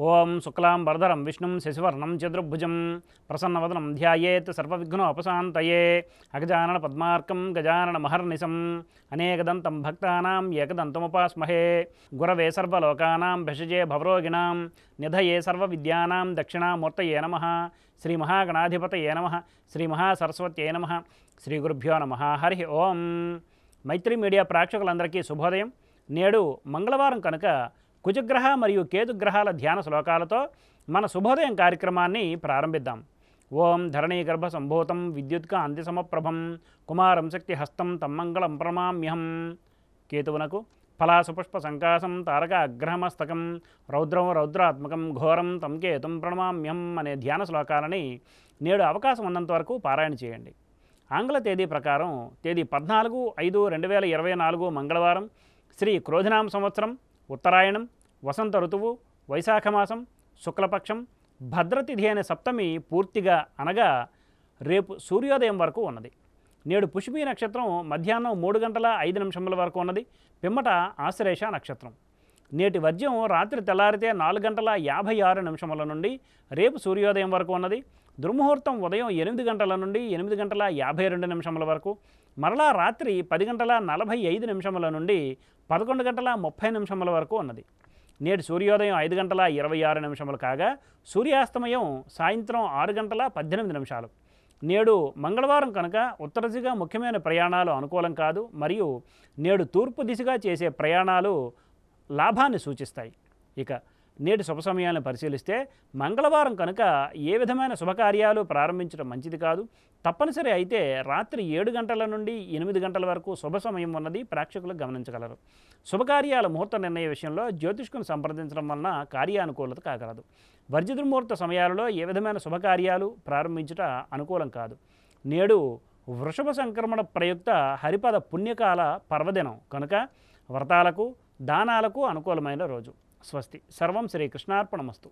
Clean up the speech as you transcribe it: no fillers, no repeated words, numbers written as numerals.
ఓం శుక్లాం వరదరం విష్ణుం శశివర్ణం చతుర్భుజం ప్రసన్నవదనం ధ్యాయేత్ సర్వవిఘ్నోపశాంతయే అగజానన పద్మార్కం గజానన మహర్నిశం అనేకదంతం భక్తానాం ఏకదంతముపాస్మహే గురవే సర్వలోకానాం భషజే భవరోగిణాం నిధయే సర్వవిద్యానాం దక్షిణామూర్తయే నమః శ్రీ మహాగణాధిపతయే నమః శ్రీ మహాసరస్వత్యై నమః శ్రీ గురుభ్యో నమః హరి ఓం. మైత్రి మీడియా ప్రేక్షకులందరికీ శుభోదయం. నేడు మంగళవారం కనుక కుజగ్రహ మరియు కేతుగ్రహాల ధ్యాన శ్లోకాలతో మన శుభోదయం కార్యక్రమాన్ని ప్రారంభిద్దాం. ఓం ధరణీగర్భ సంభూతం విద్యుత్కాంతి సమప్రభం కుమారం శక్తి హస్తం తమ్మంగళం ప్రణమామ్యహం. కేతువునకు ఫలాసుపుష్ప సంకాసం తారక అగ్రహమస్తకం రౌద్రం రౌద్రాత్మకం ఘోరం తం కేతుం ప్రణమామ్యహం అనే ధ్యాన శ్లోకాలని నేడు అవకాశం ఉన్నంత వరకు పారాయణ చేయండి. ఆంగ్ల తేదీ ప్రకారం తేదీ 14/5/2024 మంగళవారం, శ్రీ క్రోధినామ సంవత్సరం, ఉత్తరాయణం, వసంత ఋతువు, వైశాఖమాసం, శుక్లపక్షం, భద్రతిథి అనే సప్తమి పూర్తిగా అనగా రేపు సూర్యోదయం వరకు ఉన్నది. నేడు పుష్పీ నక్షత్రం మధ్యాహ్నం 3:05 వరకు ఉన్నది. పిమ్మట ఆశ్లేష నక్షత్రం. నేటి వర్జ్యం రాత్రి తెల్లారితే 4:56 నుండి రేపు సూర్యోదయం వరకు ఉన్నది. దుర్ముహూర్తం ఉదయం 8 గంటల నుండి 8:52 వరకు, మరలా రాత్రి 10:45 నుండి 11:30 వరకు ఉన్నది. నేటి సూర్యోదయం 5:26 కాగా సూర్యాస్తమయం సాయంత్రం 6:18. నేడు మంగళవారం కనుక ఉత్తర దిశగా ముఖ్యమైన ప్రయాణాలు అనుకూలం కాదు. మరియు నేడు తూర్పు దిశగా చేసే ప్రయాణాలు లాభాన్ని సూచిస్తాయి. ఇక నేటి శుభ సమయాలను పరిశీలిస్తే మంగళవారం కనుక ఏ విధమైన శుభకార్యాలు ప్రారంభించడం మంచిది కాదు. తప్పనిసరి అయితే రాత్రి 7 గంటల నుండి 8 గంటల వరకు శుభ సమయం ఉన్నది ప్రేక్షకులు గమనించగలరు. శుభకార్యాల ముహూర్త నిర్ణయ విషయంలో జ్యోతిష్కుని సంప్రదించడం వలన కార్యానుకూలత కాగలదు. వర్జదుర్ముహూర్త సమయాలలో ఏ విధమైన శుభకార్యాలు ప్రారంభించుట అనుకూలం కాదు. నేడు వృషభ సంక్రమణ ప్రయుక్త హరిపద పుణ్యకాల పర్వదినం కనుక వ్రతాలకు దానాలకు అనుకూలమైన రోజు. స్వస్తి. సర్వం శ్రీకృష్ణార్పణమస్తు.